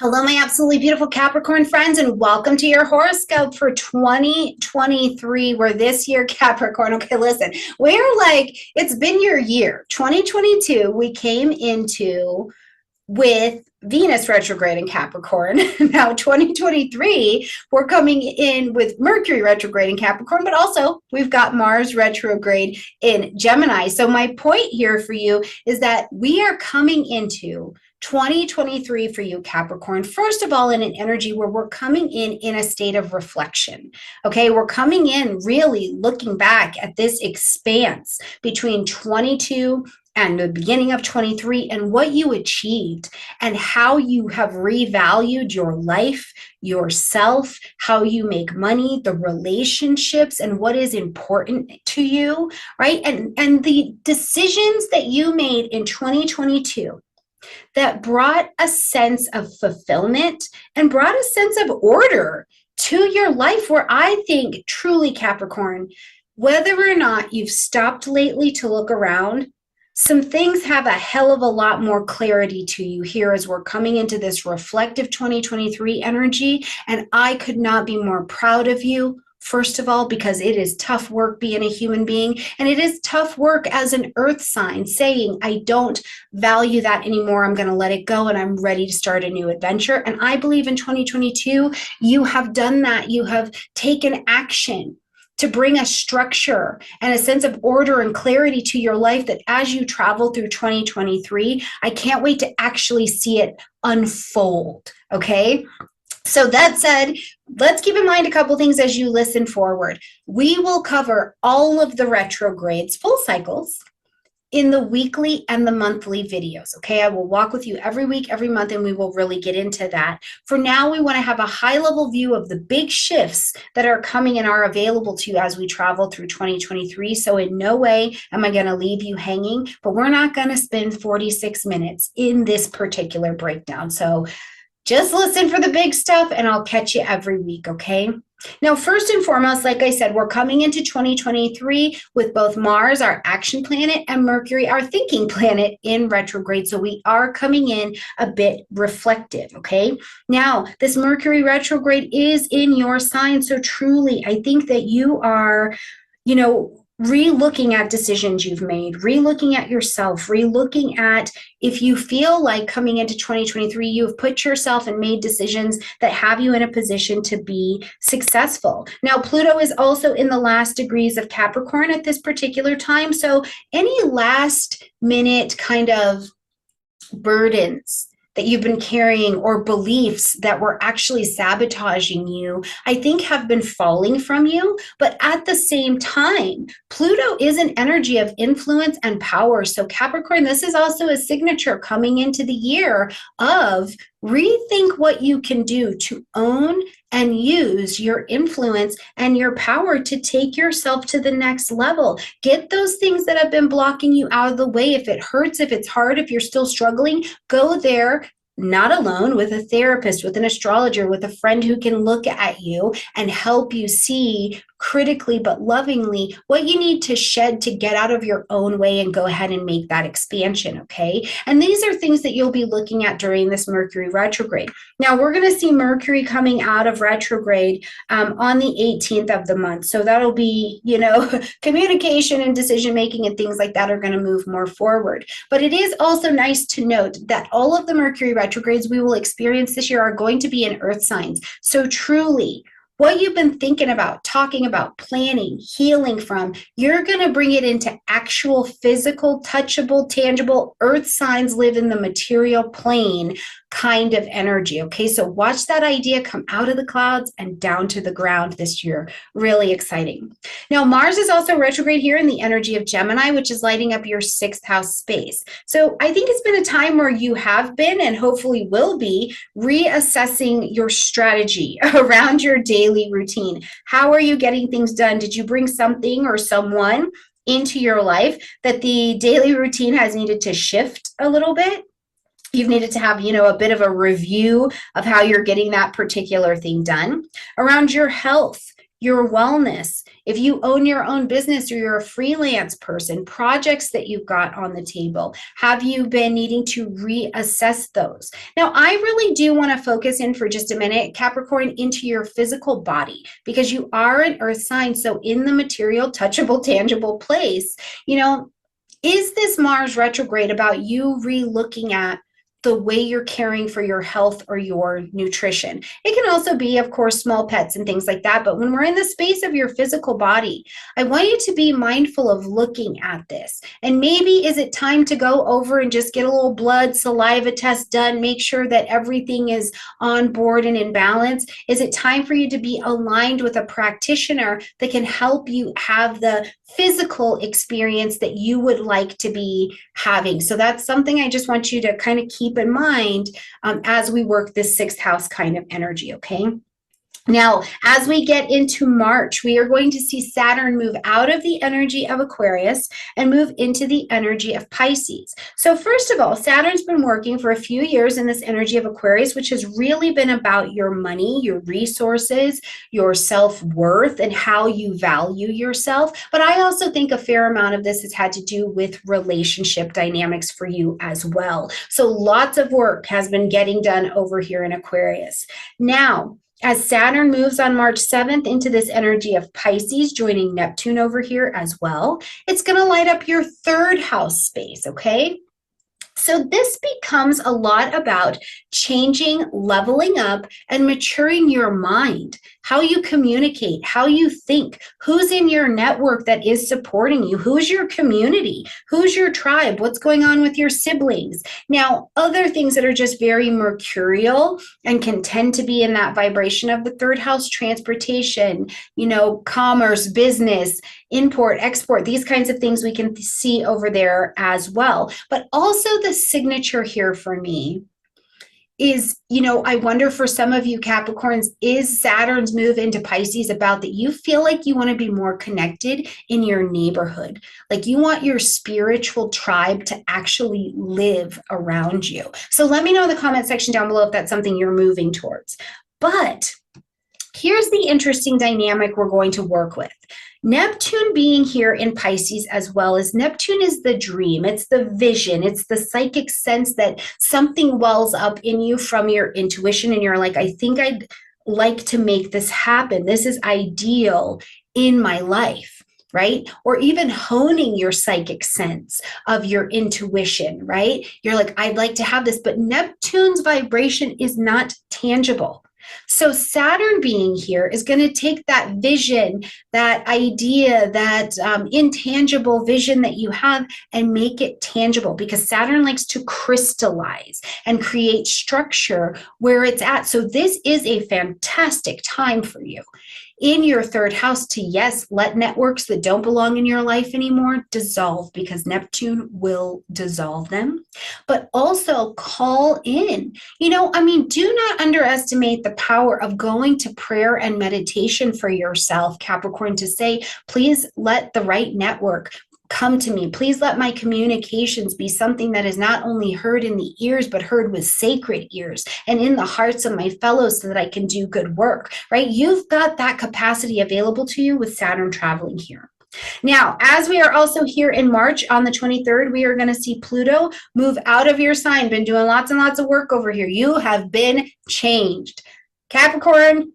Hello, my absolutely beautiful Capricorn friends, and welcome to your horoscope for 2023. We're this year, Capricorn. Okay, listen, it's been your year. 2022, we came into with Venus retrograde in Capricorn. Now, 2023, we're coming in with Mercury retrograde in Capricorn, but also we've got Mars retrograde in Gemini. So my point here for you is that we are coming into 2023 for you, Capricorn, first of all, in an energy where we're coming in a state of reflection. Okay, we're coming in really looking back at this expanse between 22 and the beginning of 23 and what you achieved and how you have revalued your life, yourself, how you make money, the relationships, and what is important to you, right? And the decisions that you made in 2022 that brought a sense of fulfillment and brought a sense of order to your life, where I think truly, Capricorn, whether or not you've stopped lately to look around, some things have a hell of a lot more clarity to you here as we're coming into this reflective 2023 energy. And I could not be more proud of you. First of all, because it is tough work being a human being, and it is tough work as an earth sign saying, I don't value that anymore. I'm going to let it go and I'm ready to start a new adventure. And I believe in 2022, you have done that. You have taken action to bring a structure and a sense of order and clarity to your life that as you travel through 2023, I can't wait to actually see it unfold. Okay. So that said, let's keep in mind a couple things as you listen forward. We will cover all of the retrogrades, full cycles, in the weekly and the monthly videos. Okay, I will walk with you every week, every month, and we will really get into that. For now, we want to have a high-level view of the big shifts that are coming and are available to you as we travel through 2023. So in no way am I going to leave you hanging, but we're not going to spend 46 minutes in this particular breakdown. So just listen for the big stuff and I'll catch you every week, okay? Now, first and foremost, like I said, we're coming into 2023 with both Mars, our action planet, and Mercury, our thinking planet, in retrograde. So we are coming in a bit reflective, okay? Now, this Mercury retrograde is in your sign. So truly, I think that you are, re-looking at decisions you've made, re-looking at yourself, re-looking at if you feel like coming into 2023, you've put yourself and made decisions that have you in a position to be successful. Now, Pluto is also in the last degrees of Capricorn at this particular time. So any last minute kind of burdens that you've been carrying or beliefs that were actually sabotaging you, I think have been falling from you. But at the same time, Pluto is an energy of influence and power. So Capricorn, this is also a signature coming into the year of rethink what you can do to own and use your influence and your power to take yourself to the next level. Get those things that have been blocking you out of the way. If it hurts, if it's hard, if you're still struggling, go there. Not alone, with a therapist, with an astrologer, with a friend who can look at you and help you see critically but lovingly what you need to shed to get out of your own way and go ahead and make that expansion, okay? And these are things that you'll be looking at during this Mercury retrograde. Now, we're going to see Mercury coming out of retrograde on the 18th of the month. So that'll be, communication and decision making and things like that are going to move more forward. But it is also nice to note that all of the Mercury retrogrades we will experience this year are going to be in earth signs. So truly, what you've been thinking about, talking about, planning, healing from, you're going to bring it into actual physical, touchable, tangible earth signs live in the material plane kind of energy. Okay, so watch that idea come out of the clouds and down to the ground this year. Really exciting. Now, Mars is also retrograde here in the energy of Gemini, which is lighting up your 6th house space. So I think it's been a time where you have been and hopefully will be reassessing your strategy around your daily routine. How are you getting things done? Did you bring something or someone into your life that the daily routine has needed to shift a little bit? You've needed to have, a bit of a review of how you're getting that particular thing done. Around your health, your wellness, if you own your own business or you're a freelance person, projects that you've got on the table, have you been needing to reassess those? Now, I really do want to focus in for just a minute, Capricorn, into your physical body, because you are an earth sign. So in the material, touchable, tangible place, is this Mars retrograde about you re-looking at the way you're caring for your health or your nutrition? It can also be, of course, small pets and things like that. But when we're in the space of your physical body, I want you to be mindful of looking at this. And maybe is it time to go over and just get a little blood saliva test done, make sure that everything is on board and in balance? Is it time for you to be aligned with a practitioner that can help you have the physical experience that you would like to be having? So that's something I just want you to kind of keep in mind as we work this sixth house kind of energy, okay? Now, as we get into March, we are going to see Saturn move out of the energy of Aquarius and move into the energy of Pisces. So first of all, Saturn's been working for a few years in this energy of Aquarius, which has really been about your money, your resources, your self-worth, and how you value yourself. But I also think a fair amount of this has had to do with relationship dynamics for you as well. So lots of work has been getting done over here in Aquarius. Now, as Saturn moves on March 7th into this energy of Pisces, joining Neptune over here as well, it's going to light up your third house space, okay? So this becomes a lot about changing, leveling up, and maturing your mind, how you communicate, how you think, who's in your network that is supporting you, who's your community, who's your tribe, what's going on with your siblings. Now, other things that are just very mercurial and can tend to be in that vibration of the third house: transportation, commerce, business, import, export, these kinds of things we can see over there as well. But also the signature here for me is, I wonder for some of you Capricorns, is Saturn's move into Pisces about that you feel like you want to be more connected in your neighborhood? Like you want your spiritual tribe to actually live around you. So let me know in the comment section down below if that's something you're moving towards. But here's the interesting dynamic we're going to work with. Neptune being here in Pisces as well, as Neptune is the dream, it's the vision, it's the psychic sense that something wells up in you from your intuition and you're like, I think I'd like to make this happen. This is ideal in my life, right? Or even honing your psychic sense of your intuition, right? You're like, I'd like to have this, but Neptune's vibration is not tangible. So Saturn being here is going to take that vision, that idea, that intangible vision that you have and make it tangible, because Saturn likes to crystallize and create structure where it's at. So this is a fantastic time for you in your third house to, yes, let networks that don't belong in your life anymore dissolve, because Neptune will dissolve them, but also call in. Do not underestimate the power of going to prayer and meditation for yourself, Capricorn, to say, please let the right network come to me. Please let my communications be something that is not only heard in the ears, but heard with sacred ears and in the hearts of my fellows so that I can do good work, right? You've got that capacity available to you with Saturn traveling here. Now, as we are also here in March on the 23rd, we are going to see Pluto move out of your sign. Been doing lots and lots of work over here. You have been changed. Capricorn,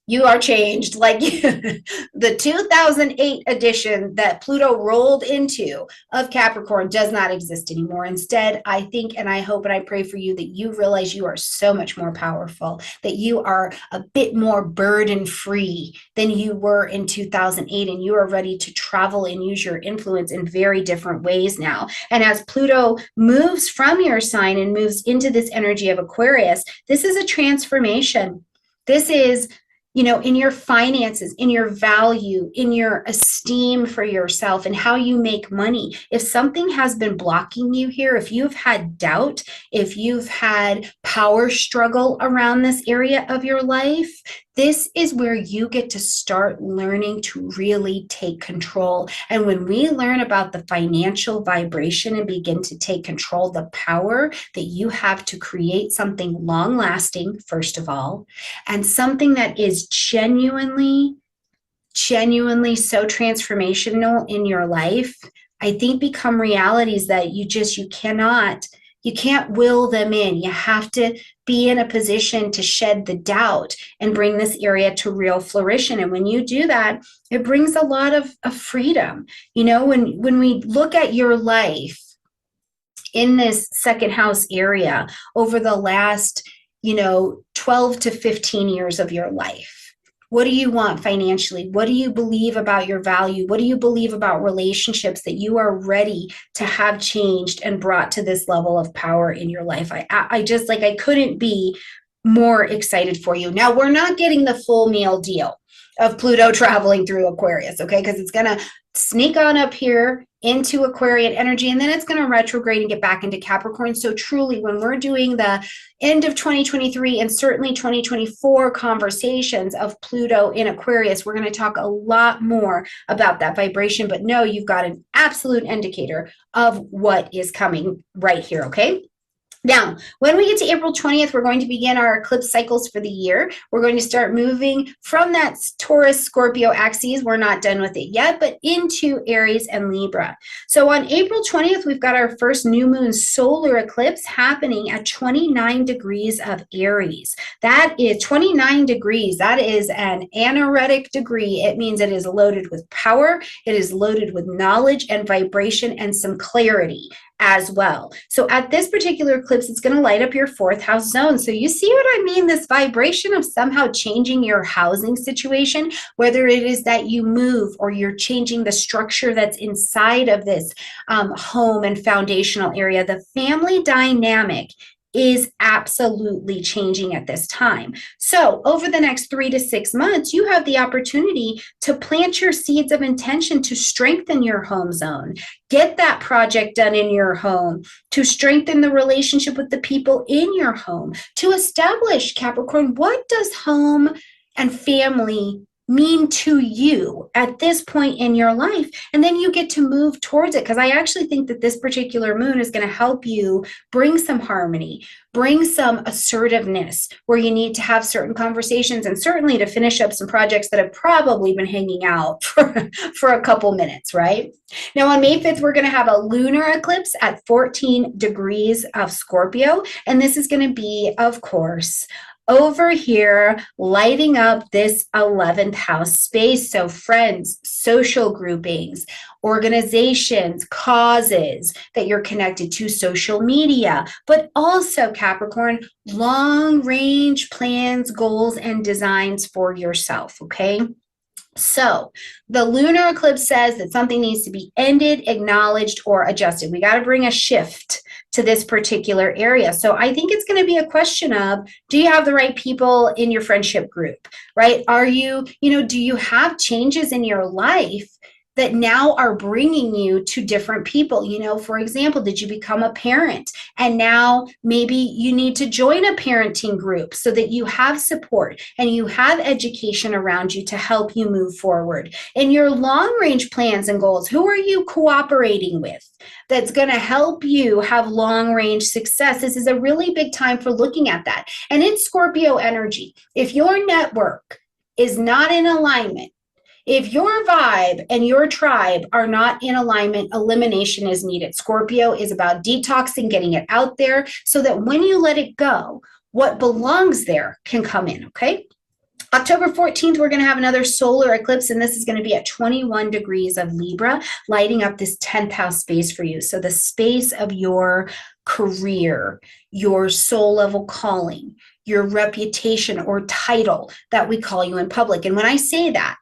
you are changed. Like the 2008 edition that Pluto rolled into of Capricorn does not exist anymore. Instead, I think and I hope and I pray for you that you realize you are so much more powerful, that you are a bit more burden-free than you were in 2008, and you are ready to travel and use your influence in very different ways now. And as Pluto moves from your sign and moves into this energy of Aquarius, this is a transformation. This is in your finances, in your value, in your esteem for yourself and how you make money. If something has been blocking you here, if you've had doubt, if you've had power struggle around this area of your life, This is where you get to start learning to really take control. And when we learn about the financial vibration and begin to take control, the power that you have to create something long lasting, first of all, and something that is genuinely so transformational in your life, I think become realities that you can't will them in. You have to be in a position to shed the doubt and bring this area to real flourishing. And when you do that, it brings a lot of freedom. You know, when we look at your life in this second house area over the last, 12 to 15 years of your life, what do you want financially? What do you believe about your value? What do you believe about relationships that you are ready to have changed and brought to this level of power in your life? I couldn't be more excited for you. Now, we're not getting the full meal deal of Pluto traveling through Aquarius, okay? Because it's going to sneak on up here into Aquarian energy, and then it's going to retrograde and get back into Capricorn. So truly, when we're doing the end of 2023 and certainly 2024 conversations of Pluto in Aquarius, we're going to talk a lot more about that vibration. But no, you've got an absolute indicator of what is coming right here, okay? Now, when we get to April 20th, we're going to begin our eclipse cycles for the year. We're going to start moving from that Taurus Scorpio axis. We're not done with it yet, but into Aries and Libra. So on April 20th, we've got our first new moon solar eclipse happening at 29 degrees of Aries. That is 29 degrees. That is an anaretic degree. It means it is loaded with power. It is loaded with knowledge and vibration and some clarity as well. So at this particular eclipse, it's going to light up your fourth house zone. So you see what I mean? This vibration of somehow changing your housing situation, whether it is that you move or you're changing the structure that's inside of this home and foundational area, the family dynamic is absolutely changing at this time. So over the next 3 to 6 months, you have the opportunity to plant your seeds of intention to strengthen your home zone, get that project done in your home, to strengthen the relationship with the people in your home, to establish, Capricorn, what does home and family mean to you at this point in your life? And then you get to move towards it, because I actually think that this particular moon is going to help you bring some harmony, bring some assertiveness where you need to have certain conversations, and certainly to finish up some projects that have probably been hanging out for a couple minutes, right? Now on May 5th, we're going to have a lunar eclipse at 14 degrees of Scorpio, and this is going to be, of course, over here, lighting up this 11th house space. So friends, social groupings, organizations, causes that you're connected to, social media, but also, Capricorn, long range plans, goals, and designs for yourself, okay? So the lunar eclipse says that something needs to be ended, acknowledged, or adjusted. We got to bring a shift to this particular area. So I think it's going to be a question of, do you have the right people in your friendship group, right? Are you, do you have changes in your life that now are bringing you to different people? For example, did you become a parent and now maybe you need to join a parenting group so that you have support and you have education around you to help you move forward? In your long range plans and goals, who are you cooperating with that's going to help you have long range success? This is a really big time for looking at that. And in Scorpio energy, if your network is not in alignment, if your vibe and your tribe are not in alignment, elimination is needed. Scorpio is about detoxing, getting it out there so that when you let it go, what belongs there can come in, okay? October 14th, we're going to have another solar eclipse, and this is going to be at 21 degrees of Libra, lighting up this 10th house space for you. So the space of your career, your soul level calling, your reputation or title that we call you in public. And when I say that,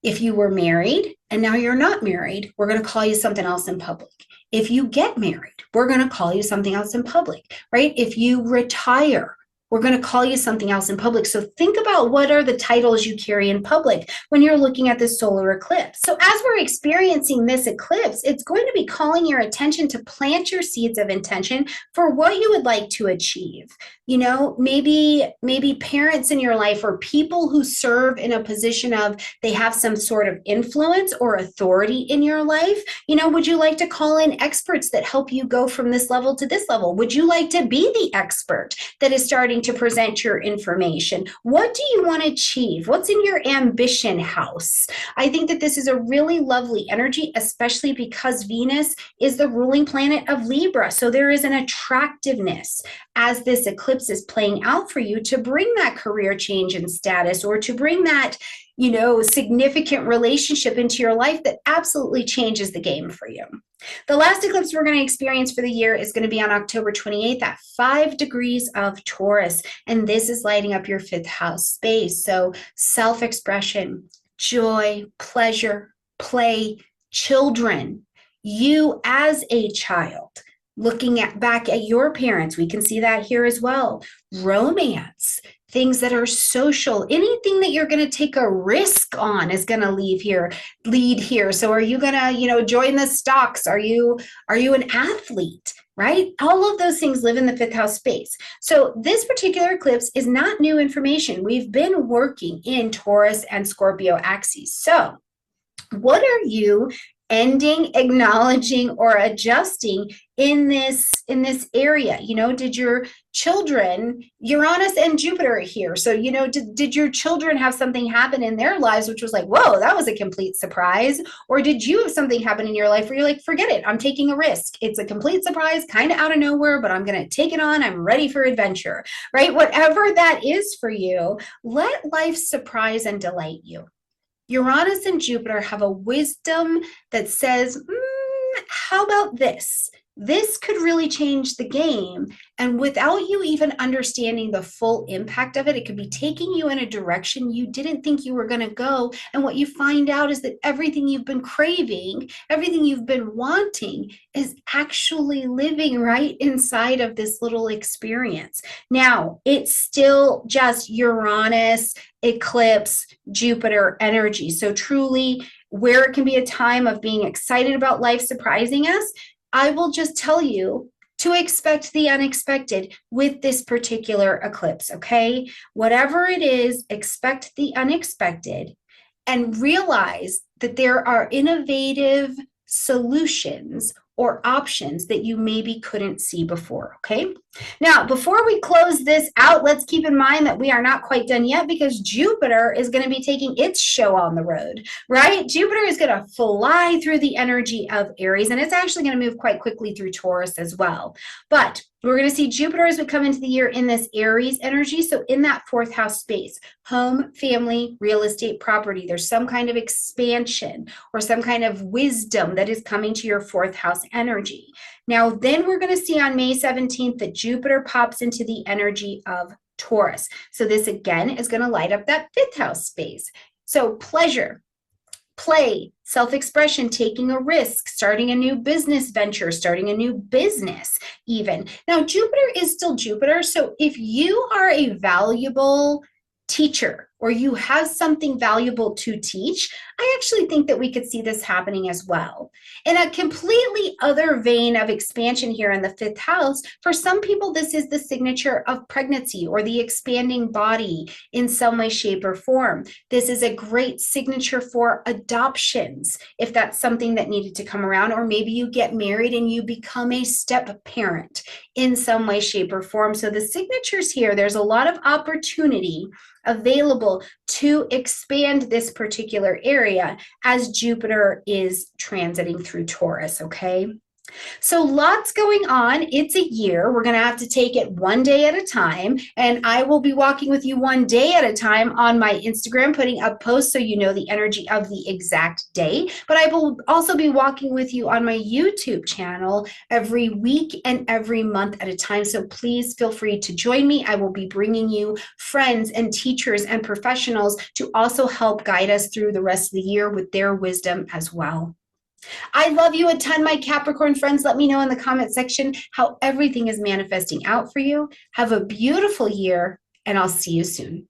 if you were married and now you're not married, we're going to call you something else in public. If you get married, we're going to call you something else in public, right? If you retire, we're going to call you something else in public. So think about what are the titles you carry in public when you're looking at this solar eclipse. So as we're experiencing this eclipse, it's going to be calling your attention to plant your seeds of intention for what you would like to achieve. You know, maybe parents in your life or people who serve in a position of they have some sort of influence or authority in your life. You know, would you like to call in experts that help you go from this level to this level? Would you like to be the expert that is starting to present your information? What do you want to achieve? What's in your ambition house? I think that this is a really lovely energy, especially because Venus is the ruling planet of Libra. So there is an attractiveness as this eclipse is playing out for you to bring that career change in status or to bring that, you know, significant relationship into your life that absolutely changes the game for you. The last eclipse we're going to experience for the year is going to be on October 28th at 5 degrees of Taurus. And this is lighting up your 5th house space. So self-expression, joy, pleasure, play, children, you as a child. Looking back at your parents, we can see that here as well. Romance, things that are social, anything that you're going to take a risk on is going to lead here. So are you going to, you know, join the stocks? Are you an athlete? Right? All of those things live in the 5th house space. So this particular eclipse is not new information. We've been working in Taurus and Scorpio axes. So what are you ending, acknowledging, or adjusting in this area? You know, did your children, Uranus and Jupiter are here, so you know, did your children have something happen in their lives which was like, whoa, that was a complete surprise? Or did you have something happen in your life where you're like, forget it, I'm taking a risk, it's a complete surprise, kind of out of nowhere, but I'm going to take it on, I'm ready for adventure, right? Whatever that is for you, let life surprise and delight you. Uranus and Jupiter have a wisdom that says, how about this? This could really change the game. And without you even understanding the full impact of it, it could be taking you in a direction you didn't think you were going to go. And what you find out is that everything you've been craving, everything you've been wanting is actually living right inside of this little experience. Now, it's still just Uranus, eclipse, Jupiter energy. So truly, where it can be a time of being excited about life surprising us, I will just tell you to expect the unexpected with this particular eclipse, okay? Whatever it is, expect the unexpected and realize that there are innovative solutions or options that you maybe couldn't see before, okay? Now, before we close this out, let's keep in mind that we are not quite done yet because Jupiter is going to be taking its show on the road, right? Jupiter is going to fly through the energy of Aries, and it's actually going to move quite quickly through Taurus as well. But we're going to see Jupiter as we come into the year in this Aries energy. So in that 4th house space, home, family, real estate, property, there's some kind of expansion or some kind of wisdom that is coming to your 4th house energy. Now, then we're going to see on May 17th that Jupiter pops into the energy of Taurus. So this again is going to light up that 5th house space. So pleasure, play, self-expression, taking a risk, starting a new business venture, starting a new business even. Now, Jupiter is still Jupiter. So if you are a valuable teacher or you have something valuable to teach, I actually think that we could see this happening as well. In a completely other vein of expansion here in the 5th house, for some people, this is the signature of pregnancy or the expanding body in some way, shape, or form. This is a great signature for adoptions, if that's something that needed to come around, or maybe you get married and you become a step parent in some way, shape, or form. So the signatures here, there's a lot of opportunity available to expand this particular area as Jupiter is transiting through Taurus, okay? So lots going on. It's a year. We're going to have to take it one day at a time. And I will be walking with you one day at a time on my Instagram, putting up posts so you know the energy of the exact day. But I will also be walking with you on my YouTube channel every week and every month at a time. So please feel free to join me. I will be bringing you friends and teachers and professionals to also help guide us through the rest of the year with their wisdom as well. I love you a ton, my Capricorn friends. Let me know in the comment section how everything is manifesting out for you. Have a beautiful year, and I'll see you soon.